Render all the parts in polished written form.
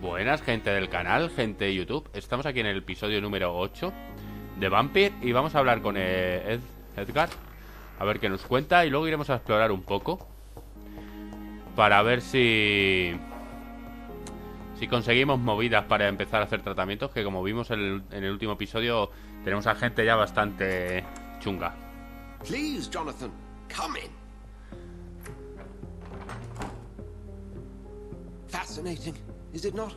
Buenas, gente del canal, gente de YouTube. Estamos aquí en el episodio número 8 de Vampyr y vamos a hablar con Edgar, a ver qué nos cuenta, y luego iremos a explorar un poco para ver si conseguimos movidas para empezar a hacer tratamientos, que como vimos en el último episodio tenemos a gente ya bastante chunga. Please, Jonathan, come in. Fascinating, is it not?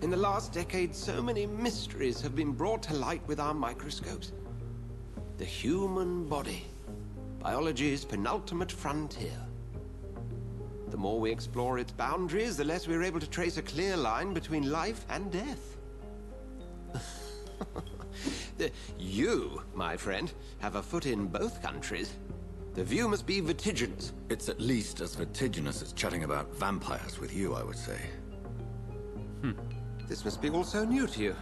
In the last decade, so many mysteries have been brought to light with our microscopes. The human body, biology's penultimate frontier. The more we explore its boundaries, the less we're able to trace a clear line between life and death. You, my friend, have a foot in both countries. The view must be vertiginous. It's at least as vertiginous as chatting about vampires with you, I would say. This must be all so new to you.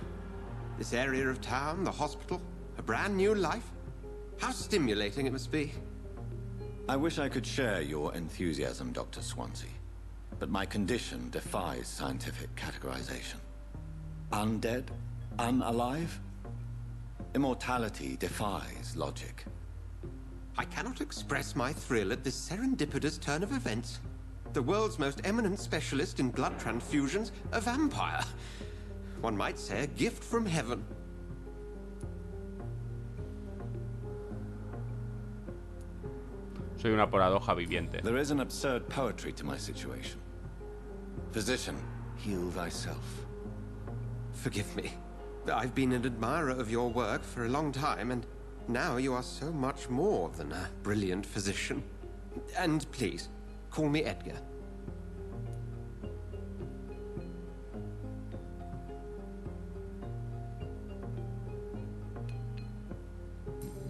This area of town, the hospital, a brand new life. How stimulating it must be. I wish I could share your enthusiasm, Dr. Swansea. But my condition defies scientific categorization. Undead? Unalive? Immortality defies logic. I cannot express my thrill at this serendipitous turn of events. The world's most eminent specialist in blood transfusions, a vampire. One might say a gift from heaven. Soy una paradoja viviente. There is an absurd poetry to my situation. Physician, heal thyself. Forgive me. I've been an admirer of your work for a long time, and now you are so much more than a brilliant physician. And please, call me Edgar.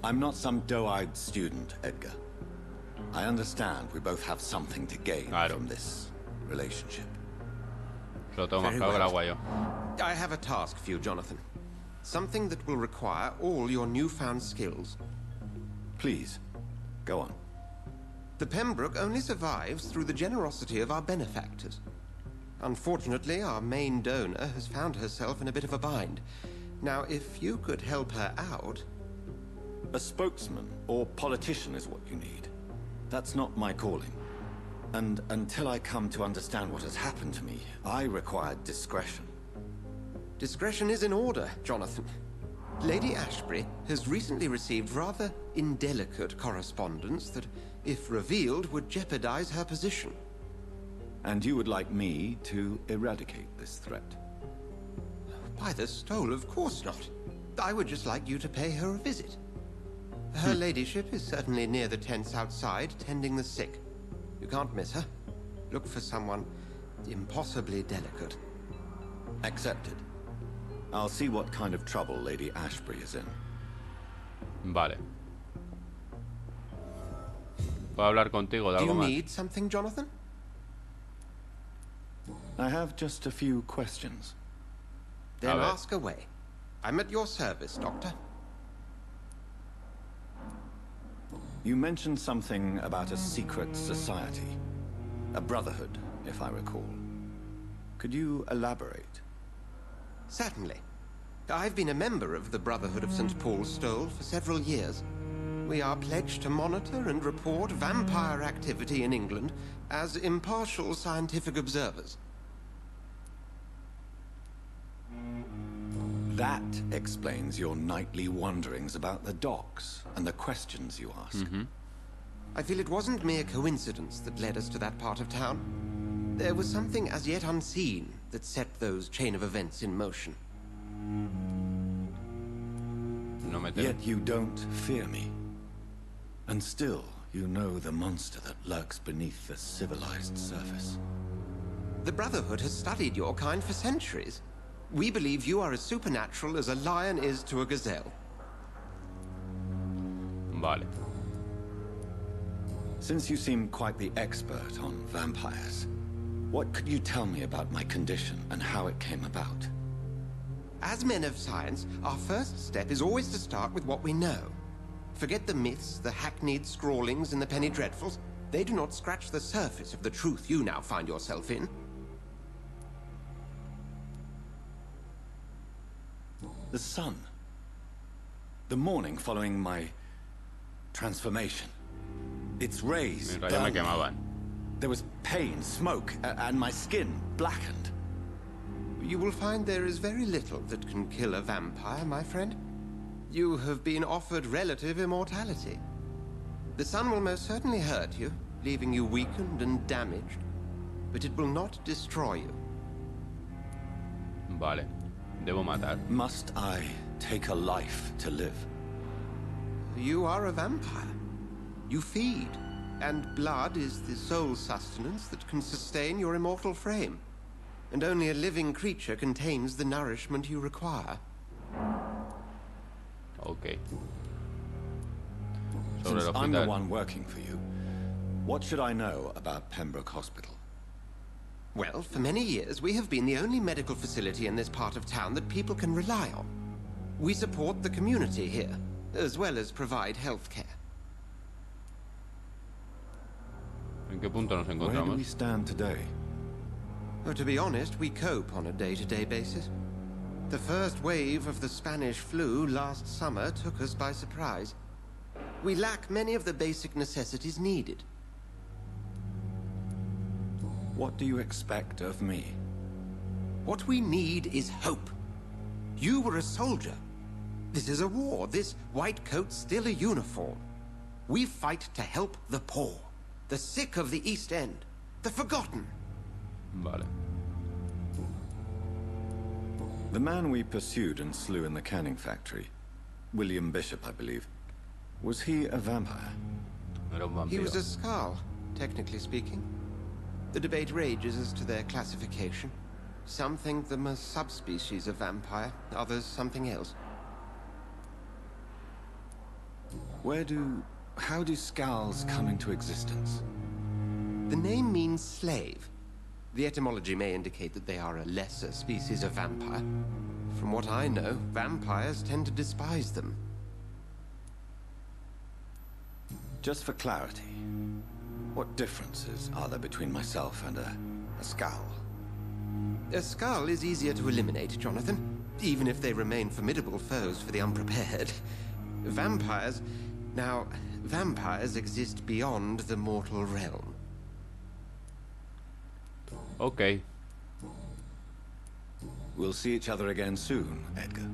I'm not some doe-eyed student, Edgar. I understand we both have something to gain from this relationship. Lo tengo más claro que el agua yo. I have a task for you, Jonathan. Something that will require all your newfound skills. Please, go on. The Pembroke only survives through the generosity of our benefactors. Unfortunately, our main donor has found herself in a bit of a bind. Now, if you could help her out... A spokesman or politician is what you need. That's not my calling. And until I come to understand what has happened to me, I require discretion. Discretion is in order, Jonathan. Lady Ashbury has recently received rather indelicate correspondence that, if revealed, would jeopardize her position. And you would like me to eradicate this threat? By the stole, of course not. I would just like you to pay her a visit. Her ladyship is certainly near the tents outside, tending the sick. You can't miss her. Look for someone impossibly delicate. Accepted. I'll see what kind of trouble Lady Ashbury is in. Vale. ¿Puedo hablar contigo de Do algo you más? need something, Jonathan? I have just a few questions. Then ask away. I'm at your service, Doctor. You mentioned something about a secret society. A brotherhood, if I recall. Could you elaborate? Certainly. I've been a member of the Brotherhood of St. Paul's Stole for several years. We are pledged to monitor and report vampire activity in England as impartial scientific observers. That explains your nightly wanderings about the docks and the questions you ask. I feel it wasn't mere coincidence that led us to that part of town. There was something as yet unseen that set those chain of events in motion. No me temo. Yet you don't fear me. And still, you know the monster that lurks beneath the civilized surface. The Brotherhood has studied your kind for centuries. We believe you are as supernatural as a lion is to a gazelle. Vale. Since you seem quite the expert on vampires, what could you tell me about my condition and how it came about? As men of science, our first step is always to start with what we know. Forget the myths, the hackneyed scrawlings, and the penny dreadfuls. They do not scratch the surface of the truth you now find yourself in. The sun. The morning following my transformation. Its rays Mis rayos me burned me. quemaban. There was pain, smoke, and my skin blackened. You will find there is very little that can kill a vampire, my friend. You have been offered relative immortality. The sun will most certainly hurt you, leaving you weakened and damaged, but it will not destroy you. Vale. Debo matar. Must I take a life to live? You are a vampire. You feed, and blood is the sole sustenance that can sustain your immortal frame. And only a living creature contains the nourishment you require. Ok. Sobre Since el I'm the hospital. one working for you, what should I know about Pembroke Hospital? Well, for many years, we have been the only medical facility in this part of town that people can rely on. We support the community here, as well as provide health care. ¿En qué punto nos Where do encontramos? we stand today? Well, to be honest, we cope on a day-to-day basis. The first wave of the Spanish flu last summer took us by surprise. We lack many of the basic necessities needed. What do you expect of me? What we need is hope. You were a soldier. This is a war. This white coat's still a uniform. We fight to help the poor, the sick of the East End, the forgotten. Vale. The man we pursued and slew in the canning factory, William Bishop, I believe, was he a vampire? Era un He vampiro. was a Skull, technically speaking. The debate rages as to their classification. Some think them a subspecies of vampire, others something else. How do Skulls come into existence? The name means slave. The etymology may indicate that they are a lesser species of vampire. From what I know, vampires tend to despise them. Just for clarity, what differences are there between myself and a Skull? A Skull is easier to eliminate, Jonathan, even if they remain formidable foes for the unprepared. Vampires... Now, vampires exist beyond the mortal realm. Ok. We'll see each other again soon, Edgar.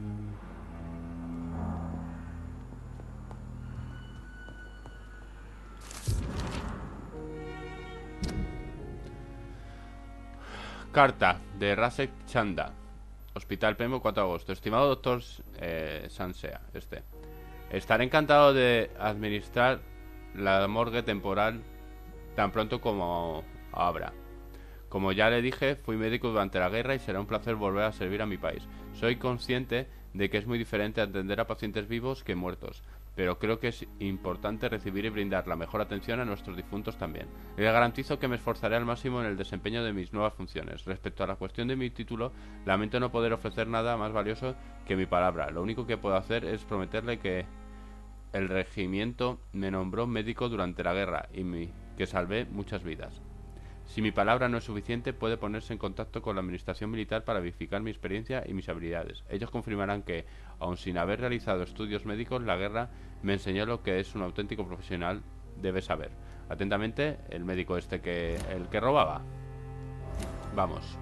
Carta de Rasek Chanda. Hospital Pemo, 4 de agosto. Estimado doctor Sansea, estaré encantado de administrar la morgue temporal tan pronto como abra. Como ya le dije, fui médico durante la guerra y será un placer volver a servir a mi país. Soy consciente de que es muy diferente atender a pacientes vivos que muertos, pero creo que es importante recibir y brindar la mejor atención a nuestros difuntos también. Le garantizo que me esforzaré al máximo en el desempeño de mis nuevas funciones. Respecto a la cuestión de mi título, lamento no poder ofrecer nada más valioso que mi palabra. Lo único que puedo hacer es prometerle que el regimiento me nombró médico durante la guerra y que salvé muchas vidas. Si mi palabra no es suficiente, puede ponerse en contacto con la administración militar para verificar mi experiencia y mis habilidades. Ellos confirmarán que, aun sin haber realizado estudios médicos, la guerra me enseñó lo que es un auténtico profesional debe saber. Atentamente, el médico el que robaba. Vamos.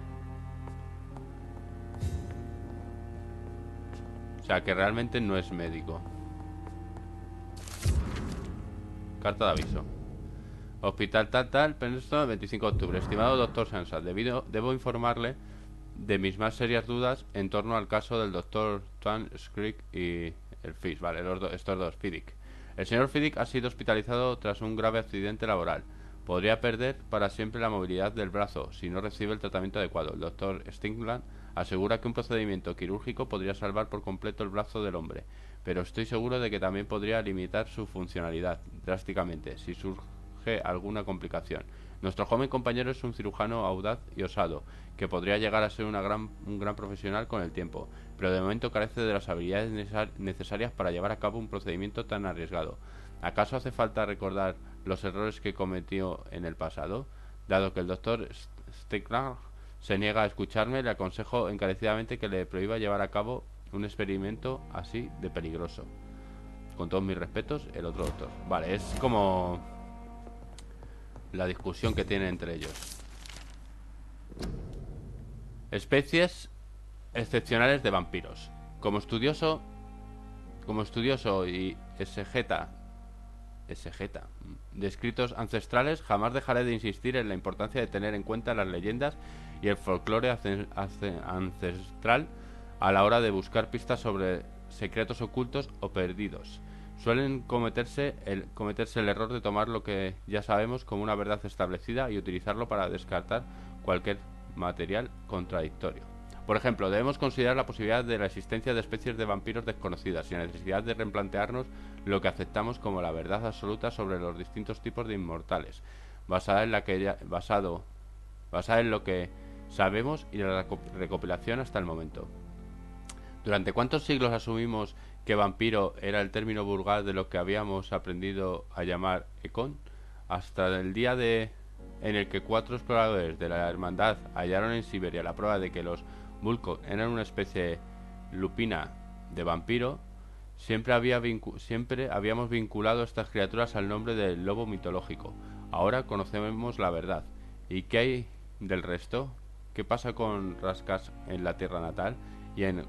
O sea, que realmente no es médico. Carta de aviso. Hospital Princeton, 25 de octubre. Estimado doctor Sansa, debo informarle de mis más serias dudas en torno al caso del doctor Twan Skrick y el Fish, vale, estos dos, Fiddick. El señor Fiddick ha sido hospitalizado tras un grave accidente laboral. Podría perder para siempre la movilidad del brazo si no recibe el tratamiento adecuado. El doctor Stingland asegura que un procedimiento quirúrgico podría salvar por completo el brazo del hombre, pero estoy seguro de que también podría limitar su funcionalidad drásticamente si surge alguna complicación. Nuestro joven compañero es un cirujano audaz y osado, que podría llegar a ser un gran profesional con el tiempo, pero de momento carece de las habilidades necesarias para llevar a cabo un procedimiento tan arriesgado. ¿Acaso hace falta recordar los errores que cometió en el pasado? Dado que el doctor Stegler se niega a escucharme, le aconsejo encarecidamente que le prohíba llevar a cabo un experimento así de peligroso. Con todos mis respetos, el otro doctor. Vale, es como la discusión que tienen entre ellos. Especies excepcionales de vampiros. Como estudioso y exegeta de escritos ancestrales, jamás dejaré de insistir en la importancia de tener en cuenta las leyendas y el folclore ancestral a la hora de buscar pistas sobre secretos ocultos o perdidos. Suelen cometerse el error de tomar lo que ya sabemos como una verdad establecida y utilizarlo para descartar cualquier material contradictorio. Por ejemplo, debemos considerar la posibilidad de la existencia de especies de vampiros desconocidas, sin necesidad de replantearnos lo que aceptamos como la verdad absoluta sobre los distintos tipos de inmortales, basada en lo que sabemos y la recopilación hasta el momento. ¿Durante cuántos siglos asumimos que vampiro era el término vulgar de lo que habíamos aprendido a llamar econ? Hasta el día en el que 4 exploradores de la hermandad hallaron en Siberia la prueba de que los Vulcos eran una especie lupina de vampiro, siempre habíamos vinculado a estas criaturas al nombre del lobo mitológico. Ahora conocemos la verdad. ¿Y qué hay del resto? ¿Qué pasa con rascas en la tierra natal y en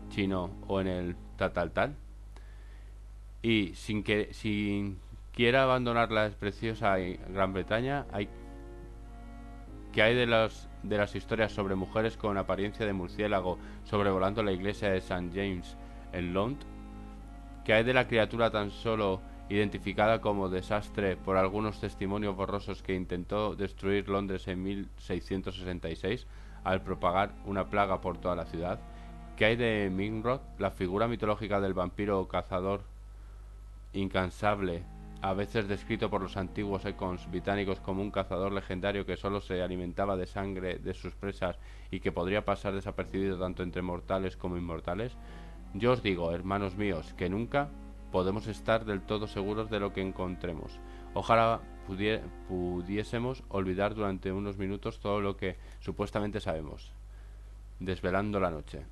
chino o en el tal? Y sin quiera abandonar la preciosa Gran Bretaña, ¿qué hay de las historias sobre mujeres con apariencia de murciélago sobrevolando la iglesia de St. James en Londres? ¿Qué hay de la criatura tan solo identificada como desastre por algunos testimonios borrosos que intentó destruir Londres en 1666 al propagar una plaga por toda la ciudad? ¿Qué hay de Nimrod, la figura mitológica del vampiro cazador incansable, a veces descrito por los antiguos econs británicos como un cazador legendario que solo se alimentaba de sangre de sus presas y que podría pasar desapercibido tanto entre mortales como inmortales? Yo os digo, hermanos míos, que nunca podemos estar del todo seguros de lo que encontremos. Ojalá pudiésemos olvidar durante unos minutos todo lo que supuestamente sabemos, desvelando la noche.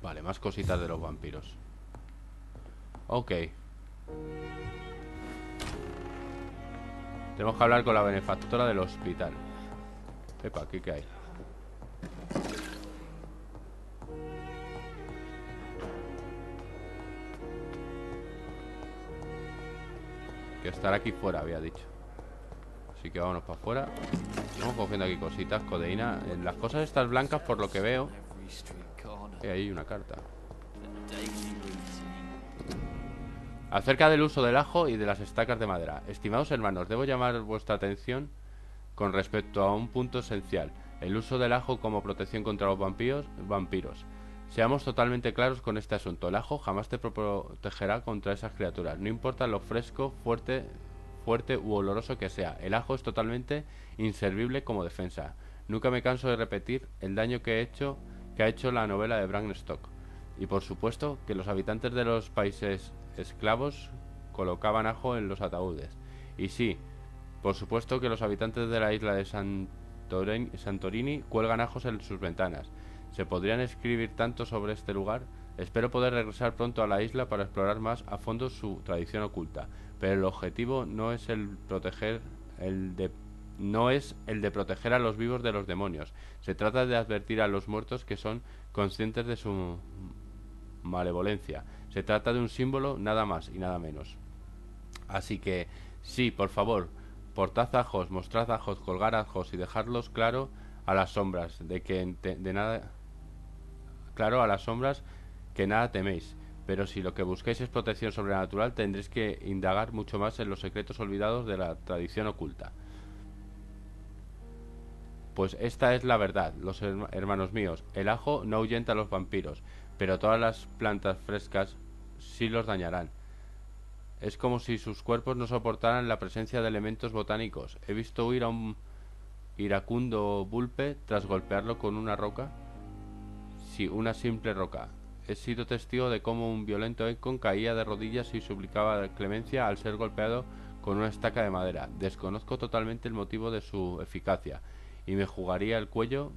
Vale, más cositas de los vampiros. Ok. Tenemos que hablar con la benefactora del hospital. Epa, ¿qué hay? Que estar aquí fuera, había dicho. Así que vámonos para afuera. Estamos cogiendo aquí cositas, codeína. Las cosas estas blancas, por lo que veo. Hay una carta. Acerca del uso del ajo y de las estacas de madera. Estimados hermanos, debo llamar vuestra atención con respecto a un punto esencial: el uso del ajo como protección contra los vampiros. Seamos totalmente claros con este asunto. El ajo jamás te protegerá contra esas criaturas, no importa lo fresco, fuerte u oloroso que sea. El ajo es totalmente inservible como defensa. Nunca me canso de repetir el daño que ha hecho la novela de Bram Stoker. Y por supuesto que los habitantes de los países esclavos colocaban ajo en los ataúdes. Y sí, por supuesto que los habitantes de la isla de Santorini cuelgan ajos en sus ventanas. Se podrían escribir tanto sobre este lugar. Espero poder regresar pronto a la isla para explorar más a fondo su tradición oculta, pero el objetivo no es el de proteger a los vivos de los demonios. Se trata de advertir a los muertos que son conscientes de su malevolencia. Se trata de un símbolo, nada más y nada menos. Así que, sí, por favor, portad ajos, mostrad ajos, colgar ajos y dejadlos claro a las sombras que nada teméis. Pero si lo que buscáis es protección sobrenatural, tendréis que indagar mucho más en los secretos olvidados de la tradición oculta. Pues esta es la verdad, los hermanos míos. El ajo no ahuyenta a los vampiros, pero todas las plantas frescas sí los dañarán. Es como si sus cuerpos no soportaran la presencia de elementos botánicos. He visto huir a un iracundo vulpe tras golpearlo con una roca. Sí, una simple roca. He sido testigo de cómo un violento econ caía de rodillas y suplicaba clemencia al ser golpeado con una estaca de madera. Desconozco totalmente el motivo de su eficacia y me jugaría el cuello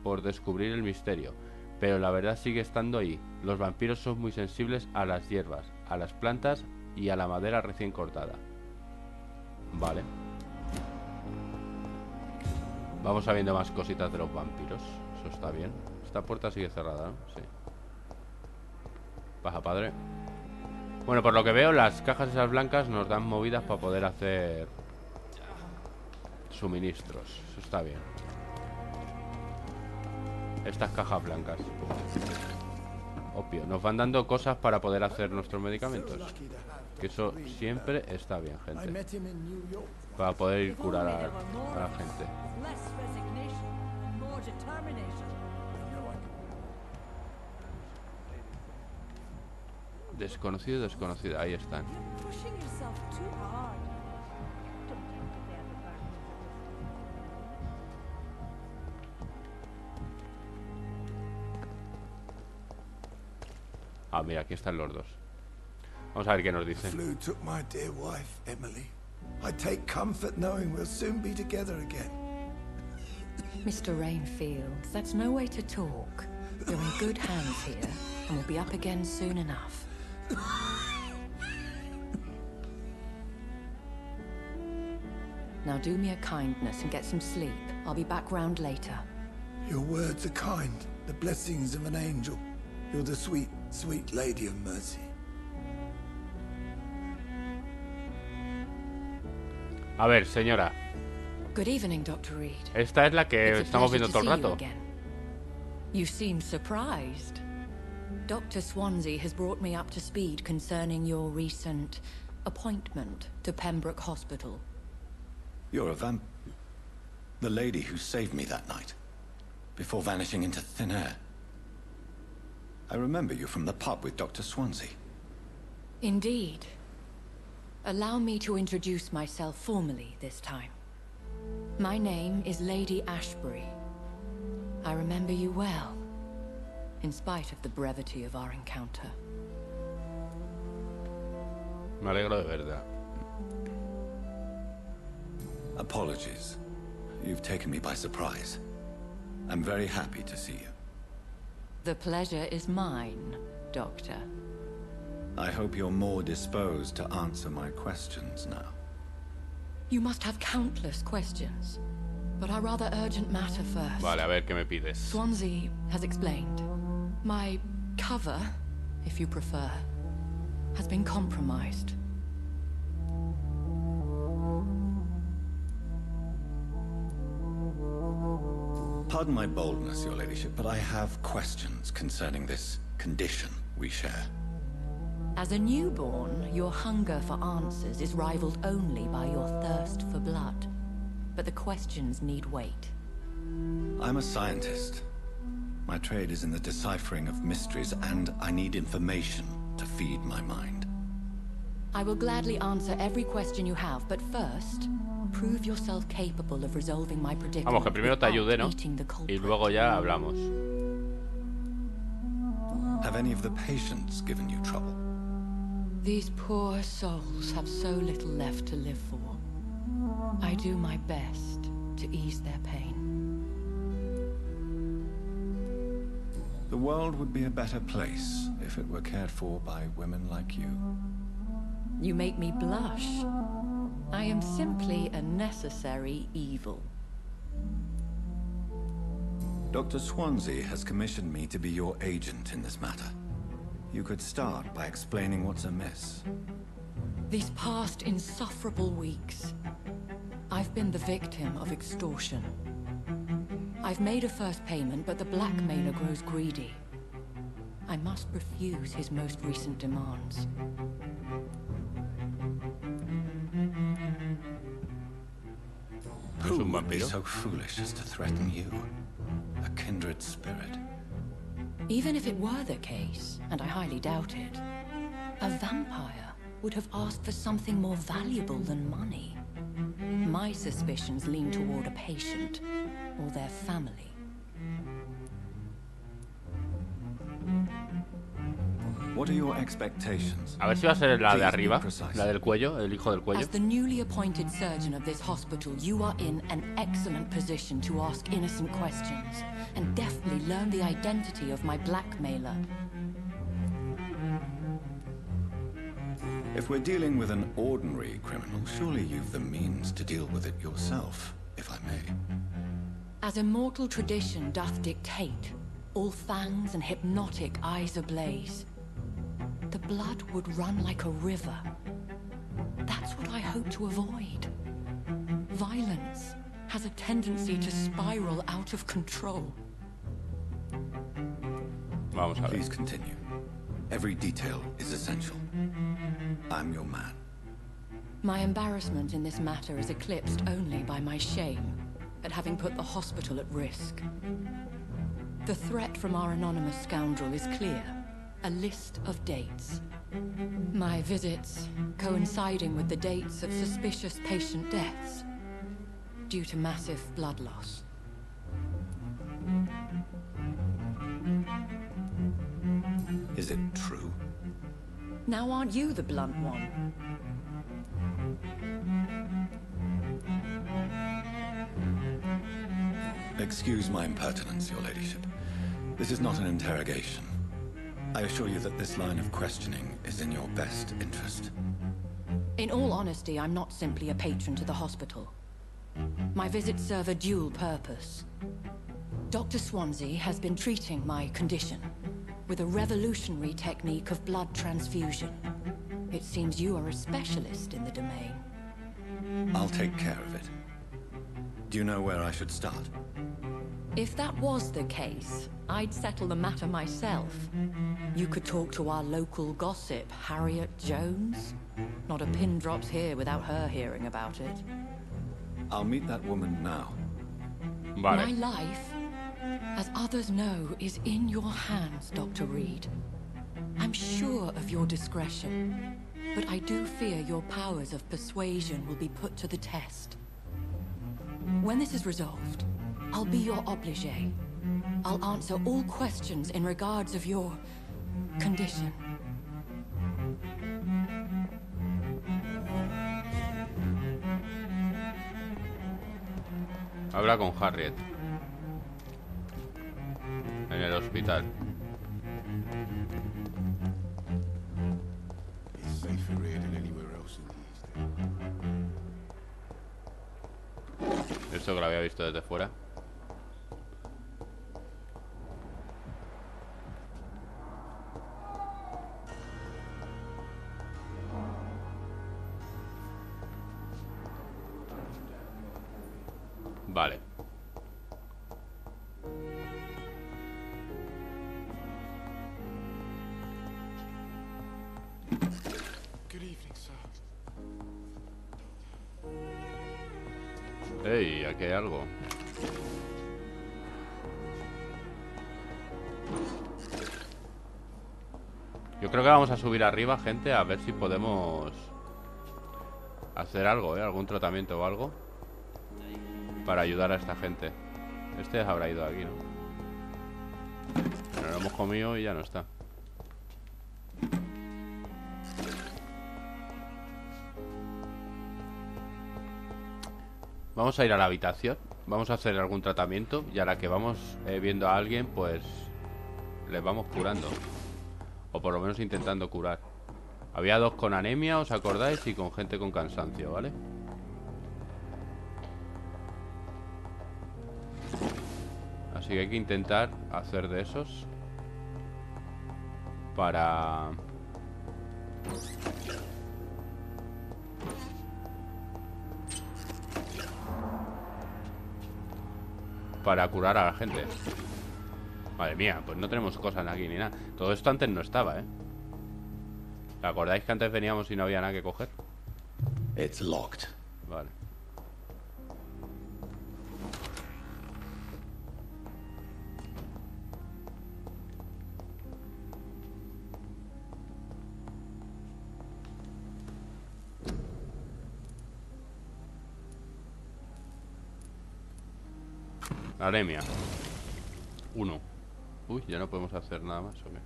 por descubrir el misterio, pero la verdad sigue estando ahí. Los vampiros son muy sensibles a las hierbas, a las plantas y a la madera recién cortada. Vale. Vamos sabiendo más cositas de los vampiros. Eso está bien. Esta puerta sigue cerrada, ¿no? Sí. Baja, padre. Bueno, por lo que veo, las cajas esas blancas nos dan movidas para poder hacer suministros. Eso está bien. Estas cajas blancas. Opio. Nos van dando cosas para poder hacer nuestros medicamentos. Que eso siempre está bien, gente. Para poder ir curar a la gente. Desconocido, desconocida. Ahí están. Ah, mira, aquí están los dos. Vamos a ver qué nos dicen. Flu took my dear wife, Emily. I take comfort knowing we'll soon be together again. Mr. Rainfield, that's no way to talk. You're in good hands here, and we'll be up again soon enough. Now do me a kindness and get some sleep. I'll be back round later. Your words are kind, the blessings of an angel. You're the sweet, sweet lady of mercy. A ver, señora. Good evening, Dr. Reed. Esta es la que estamos viendo todo el rato. You seem surprised. Dr. Swansea has brought me up to speed concerning your recent appointment to Pembroke Hospital. You're a the lady who saved me that night, before vanishing into thin air. I remember you from the pub with Dr. Swansea. Indeed. Allow me to introduce myself formally this time. My name is Lady Ashbury. I remember you well, in spite of the brevity of our encounter. Me alegro de verdad. Apologies. You've taken me by surprise. I'm very happy to see you. The pleasure is mine, Doctor. I hope you're more disposed to answer my questions now. You must have countless questions, but our rather urgent matter first. Vale, a ver qué me pides. Swansea has explained. My cover, if you prefer, has been compromised. Pardon my boldness, Your Ladyship, but I have questions concerning this condition we share. As a newborn, your hunger for answers is rivaled only by your thirst for blood. But the questions need wait. I'm a scientist. My trade is in the deciphering of mysteries, and I need information to feed my mind. I will gladly answer every question you have, but first, prove yourself capable of resolving my predicament. Vamos, que primero te ayude, ¿no? Y luego ya hablamos. Have any of the patients given you trouble? These poor souls have so little left to live for. I do my best to ease their pain. The world would be a better place if it were cared for by women like you. You make me blush. I am simply a necessary evil. Dr. Swansea has commissioned me to be your agent in this matter. You could start by explaining what's amiss. These past insufferable weeks, I've been the victim of extortion. I've made a first payment, but the blackmailer grows greedy. I must refuse his most recent demands. Who would be so foolish as to threaten you? A kindred spirit. Even if it were the case, and I highly doubt it, a vampire would have asked for something more valuable than money. My suspicions lean toward a patient or their family. What are your expectations? A ver si va a ser la de arriba, la del cuello, el hijo del cuello. As the newly appointed surgeon of this hospital, you are in an excellent position to ask innocent questions and deftly learn the identity of my blackmailer. If we're dealing with an ordinary criminal, surely you've the means to deal with it yourself, if I may. As immortal tradition doth dictate, all fangs and hypnotic eyes ablaze, the blood would run like a river. That's what I hope to avoid. Violence has a tendency to spiral out of control. Vamos a ver. Please continue. Every detail is essential. I'm your man. My embarrassment in this matter is eclipsed only by my shame at having put the hospital at risk. The threat from our anonymous scoundrel is clear. A list of dates. My visits coinciding with the dates of suspicious patient deaths due to massive blood loss. Is it true? Now aren't you the blunt one? Excuse my impertinence, your ladyship. This is not an interrogation. I assure you that this line of questioning is in your best interest. In all honesty, I'm not simply a patron to the hospital. My visits serve a dual purpose. Dr. Swansea has been treating my condition with a revolutionary technique of blood transfusion. It seems you are a specialist in the domain. I'll take care of it. Do you know where I should start? If that was the case, I'd settle the matter myself. You could talk to our local gossip, Harriet Jones. Not a pin drops here without her hearing about it. I'll meet that woman now. Vale. My life, as others know, is in your hands, Dr. Reed. I'm sure of your discretion, but I do fear your powers of persuasion will be put to the test. When this is resolved, I'll be your obligé. I'll answer all questions in regards of your condition. Habla con Harriet en el hospital. It's safer here than anywhere else in the East. Esto que lo había visto desde fuera. Vale. Good evening, sir. Ey, aquí hay algo. Yo creo que vamos a subir arriba, gente, a ver si podemos hacer algo, algún tratamiento o algo para ayudar a esta gente. Este habrá ido aquí, ¿no? Pero lo hemos comido y ya no está. Vamos a ir a la habitación. Vamos a hacer algún tratamiento. Y a la que vamos viendo a alguien, pues les vamos curando. O por lo menos intentando curar. Había dos con anemia, ¿os acordáis? Y con gente con cansancio, ¿vale? Así que hay que intentar hacer de esos para curar a la gente. Madre mía, pues no tenemos cosas aquí ni nada. Todo esto antes no estaba, ¿eh? ¿Os acordáis que antes veníamos y no había nada que coger? It's locked. Vale. Anemia 1. Uy, ya no podemos hacer nada más, ¿o qué?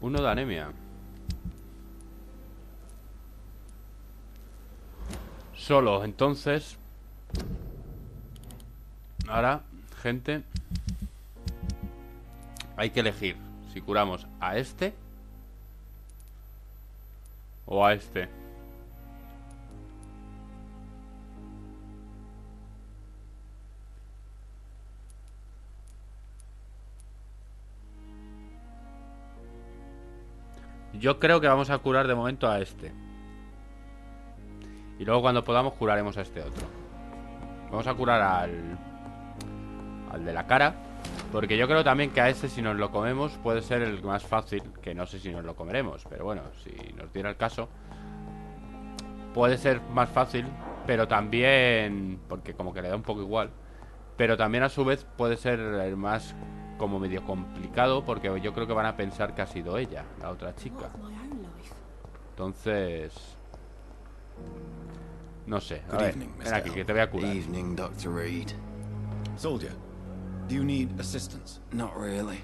Uno de anemia. Solo, entonces. Ahora, gente, hay que elegir si curamos a este o a este. Yo creo que vamos a curar de momento a este. Y luego cuando podamos curaremos a este otro. Vamos a curar al de la cara. Porque yo creo también que a este, si nos lo comemos, puede ser el más fácil. Que no sé si nos lo comeremos, pero bueno, si nos diera el caso, puede ser más fácil. Pero también, porque como que le da un poco igual, pero también a su vez puede ser el más como medio complicado, porque yo creo que van a pensar que ha sido ella, la otra chica. Entonces, no sé. A ver, ven aquí, que te voy a curar. Evening, Dr. Reed. Soldier, do you need assistance? Not really.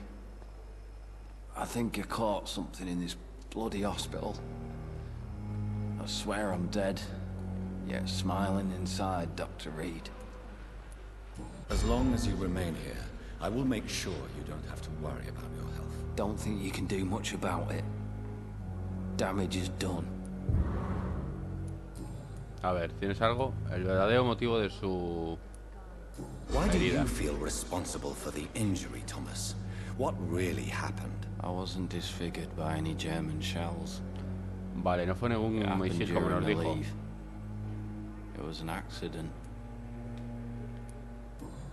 I think I caught something in this bloody hospital. I swear I'm dead, yet smiling inside, Dr. Reed. As long as you remain here, I will make sure you don't have to worry about your health. Don't think you can do much about it. Damage is done. A ver, ¿tienes algo? El verdadero motivo de su Why do herida. you feel responsible for the injury, Thomas? What really happened? I wasn't disfigured by any German shells. Vale, no fue ningún It happened misil como during nos the dijo. leave. It was an accident.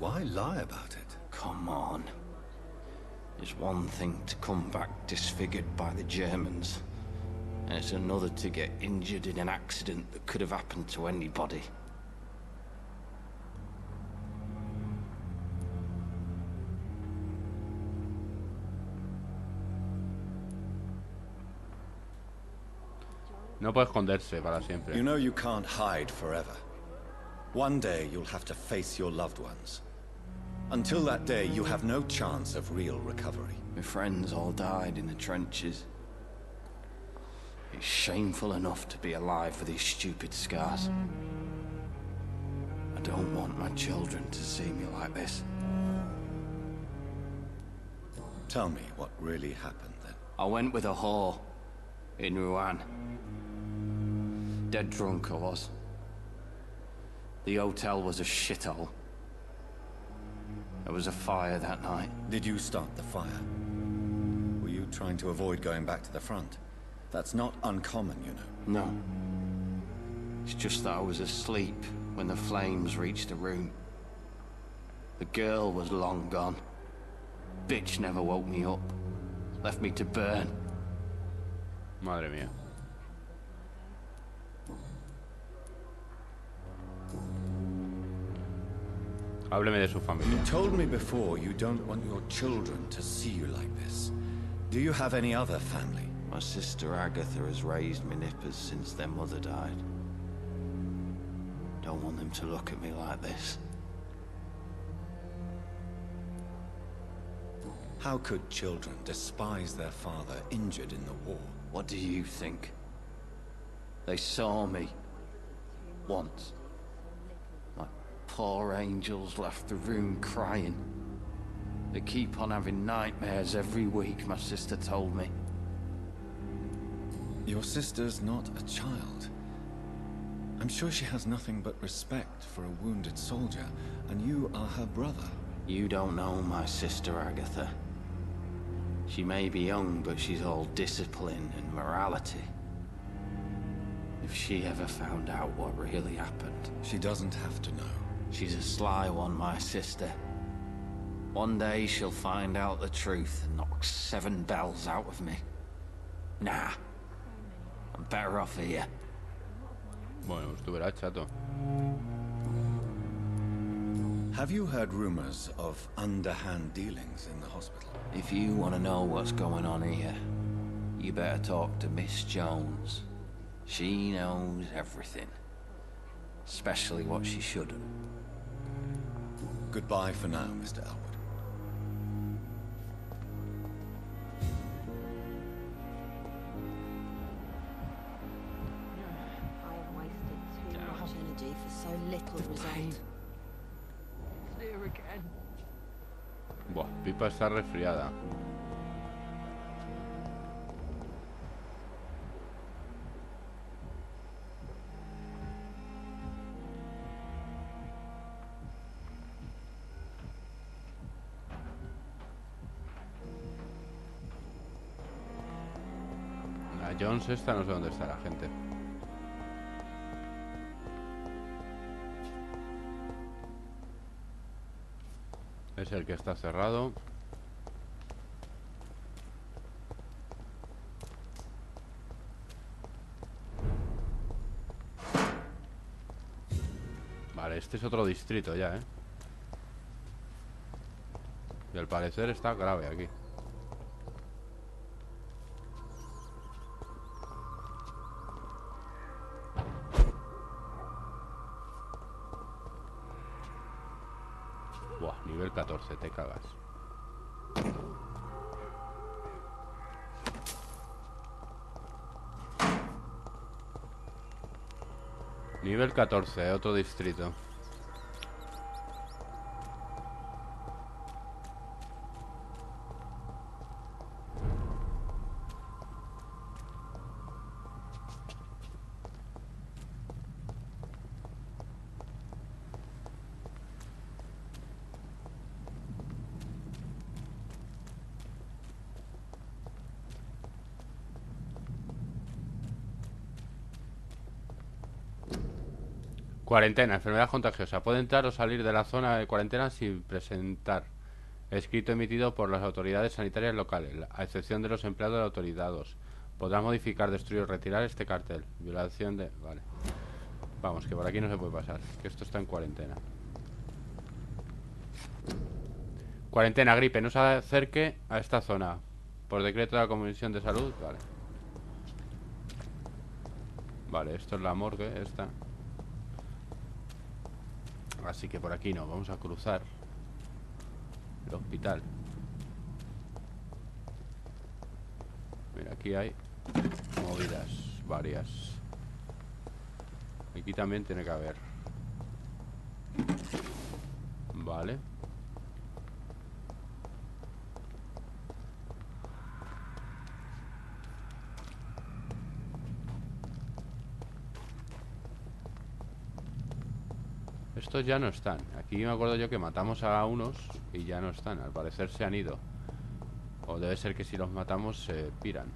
Why lie about it? Come on. It's one thing to come back disfigured by the Germans, and it's another to get injured in an accident that could have happened to anybody. No puede esconderse para siempre. You know you can't hide forever. One day you'll have to face your loved ones. Until that day, you have no chance of real recovery. My friends all died in the trenches. It's shameful enough to be alive with these stupid scars. I don't want my children to see me like this. Tell me what really happened then. I went with a whore in Rouen. Dead drunk I was. The hotel was a shithole. There was a fire that night. Did you start the fire? Were you trying to avoid going back to the front? That's not uncommon, you know. No. It's just that I was asleep when the flames reached the room. The girl was long gone. Bitch never woke me up. Left me to burn. Madre mía. Hábleme de su familia. You told me before you don't want your children to see you like this. Do you have any other family? My sister Agatha has raised me nippers since their mother died. Don't want them to look at me like this. How could children despise their father injured in the war? What do you think? They saw me. Once. My poor angels left the room crying. They keep on having nightmares every week, my sister told me. Your sister's not a child. I'm sure she has nothing but respect for a wounded soldier, and you are her brother. You don't know my sister Agatha. She may be young, but she's all discipline and morality. If she ever found out what really happened... She doesn't have to know. She's a sly one, my sister. One day she'll find out the truth and knock 7 bells out of me. Nah. I'm better off here. Bueno, pues tú verás, chato. Have you heard rumors of underhand dealings in the hospital? If you want to know what's going on here, you better talk to Miss Jones. She knows everything. Especially what she shouldn't. Goodbye for now, Mr. Elwood. for so little result. Buah, Pipa está resfriada. La Jones esta no sé dónde está la gente. Es el que está cerrado. Vale, este es otro distrito ya, Y al parecer está grave aquí. Buah, nivel 14, te cagas. Nivel 14, otro distrito. Cuarentena, enfermedad contagiosa. Puede entrar o salir de la zona de cuarentena sin presentar escrito emitido por las autoridades sanitarias locales, a excepción de los empleados de autorizados. Podrás modificar, destruir o retirar este cartel. Violación de... Vale. Vamos, que por aquí no se puede pasar, que esto está en cuarentena. Cuarentena, gripe, no se acerque a esta zona. Por decreto de la Comisión de Salud. Vale. Vale, esto es la morgue, esta. Así que por aquí no, vamos a cruzar el hospital. Mira, aquí hay movidas varias. Aquí también tiene que haber. Vale. Estos ya no están. Aquí me acuerdo yo que matamos a unos y ya no están. Al parecer se han ido. O debe ser que si los matamos se piran.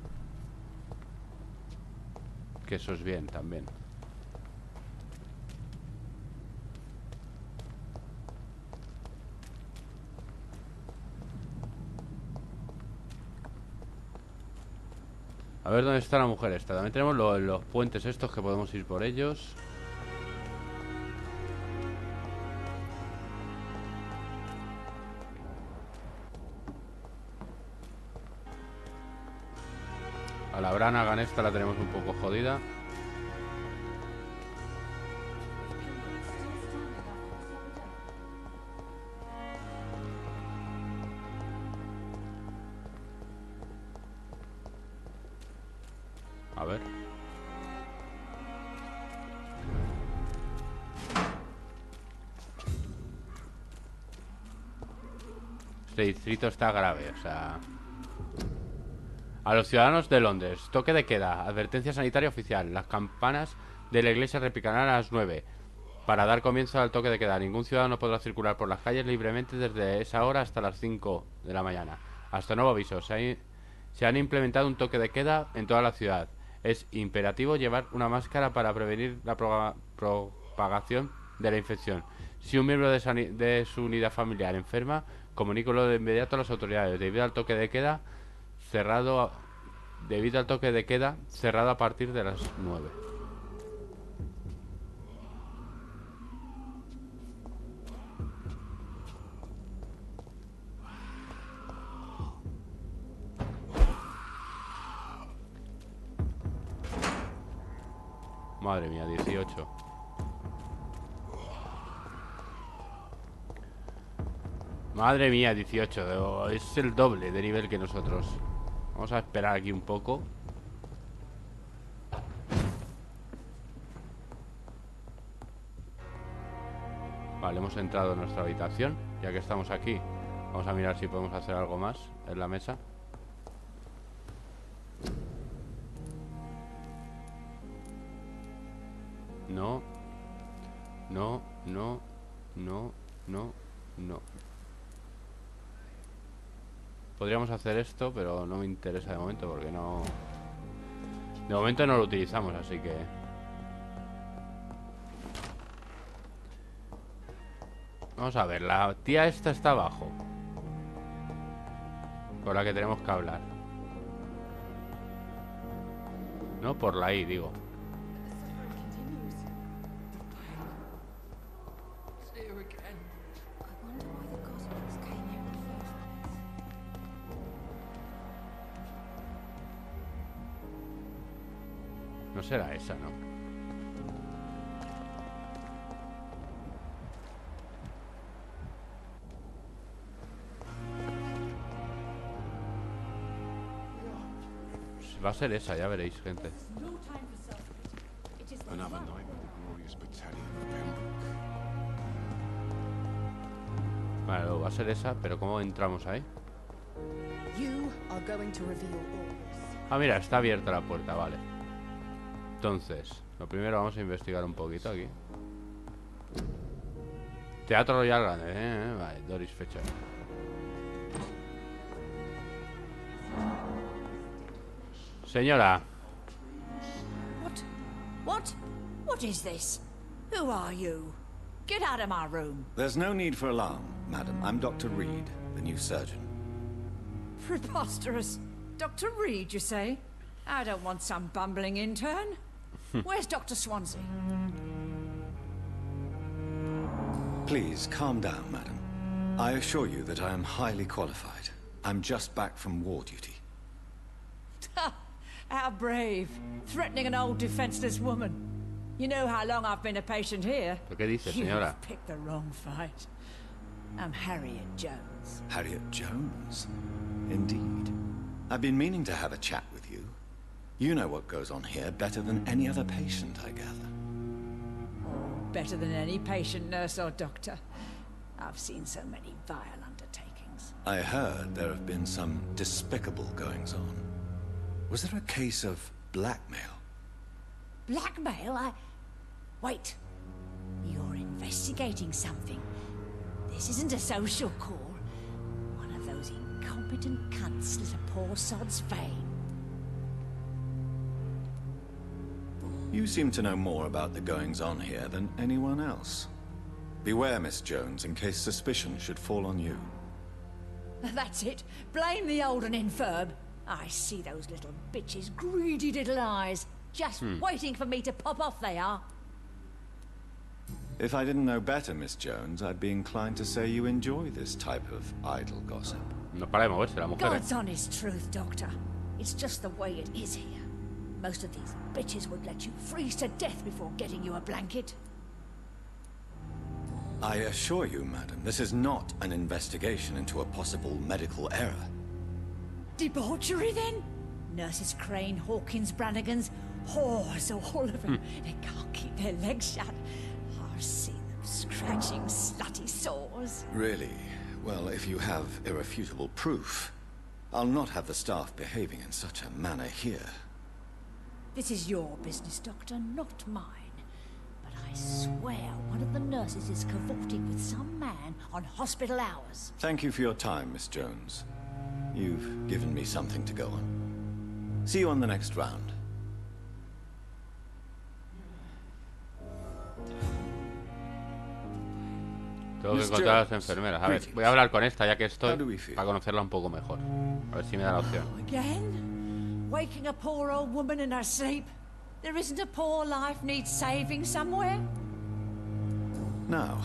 Que eso es bien también. A ver dónde está la mujer esta. También tenemos los puentes estos que podemos ir por ellos. A la Branagan esta la tenemos un poco jodida. A ver. Este distrito está grave, o sea... A los ciudadanos de Londres, toque de queda, advertencia sanitaria oficial. Las campanas de la iglesia repicarán a las 9 para dar comienzo al toque de queda. Ningún ciudadano podrá circular por las calles libremente desde esa hora hasta las 5 de la mañana. Hasta nuevo aviso, se han implementado un toque de queda en toda la ciudad. Es imperativo llevar una máscara para prevenir la propagación de la infección. Si un miembro de su unidad familiar enferma, comuníquelo de inmediato a las autoridades. Debido al toque de queda cerrado a partir de las 9. Madre mía, 18. Madre mía, 18. Es el doble de nivel que nosotros. Vamos a esperar aquí un poco. Vale, hemos entrado en nuestra habitación. Ya que estamos aquí, vamos a mirar si podemos hacer algo más en la mesa. No. No, no, no, no, no. Podríamos hacer esto, pero no me interesa de momento porque no... De momento no lo utilizamos, así que... Vamos a ver, la tía esta está abajo, con la que tenemos que hablar. No, por la I, digo. No será esa, ¿no? Va a ser esa, ya veréis, gente. Another night with the glorious battalion of Pembroke. Vale, luego va a ser esa, pero ¿cómo entramos ahí? Ah, mira, está abierta la puerta, vale. Entonces, lo primero vamos a investigar un poquito aquí. Teatro Royal Grande, vale, Doris fecha. Señora. What is this? Who are you? Get out of my room. There's no need for alarm, madam. I'm Dr. Reed, the new surgeon. Preposterous. Dr. Reed, you say? I don't want some bumbling intern. Where's Dr. Swansea? Please, calm down, madam. I assure you that I am highly qualified. I'm just back from war duty. How brave. Threatening an old defenseless woman. You know how long I've been a patient here? ¿Qué dice, señora? You've picked the wrong fight. I'm Harriet Jones. Harriet Jones? Indeed. I've been meaning to have a chat with you. You know what goes on here better than any other patient, I gather. Better than any patient, nurse or doctor. I've seen so many vile undertakings. I heard there have been some despicable goings-on. Was there a case of blackmail? Blackmail? Wait. You're investigating something. This isn't a social call. One of those incompetent cunts slit a poor sod's vein. You seem to know more about the goings-on here than anyone else. Beware, Miss Jones, in case suspicion should fall on you. That's it. Blame the old and infirm. I see those little bitches' greedy little eyes. Just waiting for me to pop off, they are. If I didn't know better, Miss Jones, I'd be inclined to say you enjoy this type of idle gossip. No para de moverse la mujer. God's honest truth, Doctor. It's just the way it is here. Most of these bitches would let you freeze to death before getting you a blanket. I assure you, madam, this is not an investigation into a possible medical error. Debauchery, then? Nurses Crane, Hawkins, Brannigans, whores, all of them. They can't keep their legs shut. I've seen them scratching slutty sores. Really? Well, if you have irrefutable proof, I'll not have the staff behaving in such a manner here. This is your business, Doctor, not mine. But I swear one of the nurses is cavorting with some man on hospital hours. Thank you for your time, Miss Jones. You've given me something to go on. See you on the next round. Tengo que encontrar a las enfermeras. A ver, voy a hablar con esta ya que estoy para conocerla un poco mejor. A ver si me da la opción. Again? Waking a poor old woman in her sleep? There isn't a poor life needs saving somewhere? Now,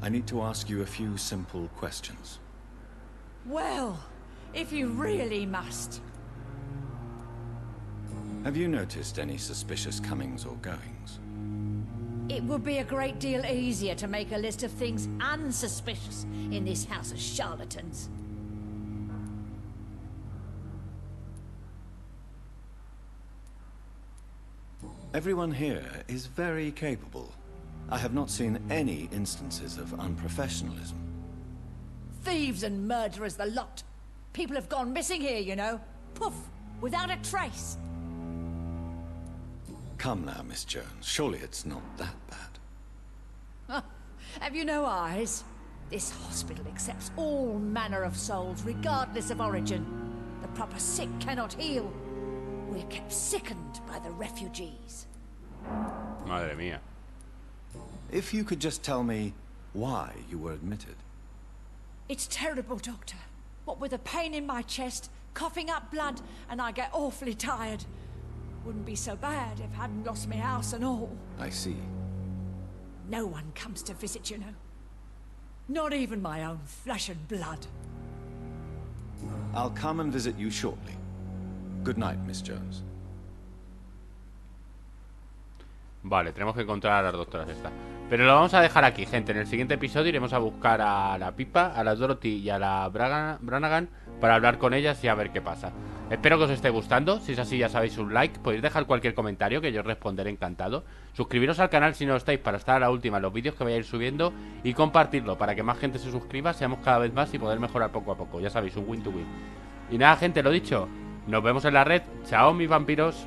I need to ask you a few simple questions. Well, if you really must. Have you noticed any suspicious comings or goings? It would be a great deal easier to make a list of things unsuspicious in this house of charlatans. Everyone here is very capable. I have not seen any instances of unprofessionalism. Thieves and murderers, the lot. People have gone missing here, you know. Poof, without a trace. Come now, Miss Jones. Surely it's not that bad. Have you no eyes? This hospital accepts all manner of souls, regardless of origin. The proper sick cannot heal. We're kept sickened by the refugees. Madre mía. If you could just tell me why you were admitted. It's terrible, Doctor. What with a pain in my chest, coughing up blood, and I get awfully tired. Wouldn't be so bad if I hadn't lost my house and all. I see. No one comes to visit, you know. Not even my own flesh and blood. I'll come and visit you shortly. Good night, Miss Jones. Vale, tenemos que encontrar a las doctoras estas. Pero lo vamos a dejar aquí, gente. En el siguiente episodio iremos a buscar a la Pipa, a la Dorothy y a la Brannigan para hablar con ellas y a ver qué pasa. Espero que os esté gustando. Si es así, ya sabéis, un like. Podéis dejar cualquier comentario que yo responderé encantado. Suscribiros al canal si no lo estáis para estar a la última en los vídeos que voy a ir subiendo. Y compartirlo para que más gente se suscriba, seamos cada vez más y poder mejorar poco a poco. Ya sabéis, un win to win. Y nada, gente, lo dicho. Nos vemos en la red. Chao, mis vampiros.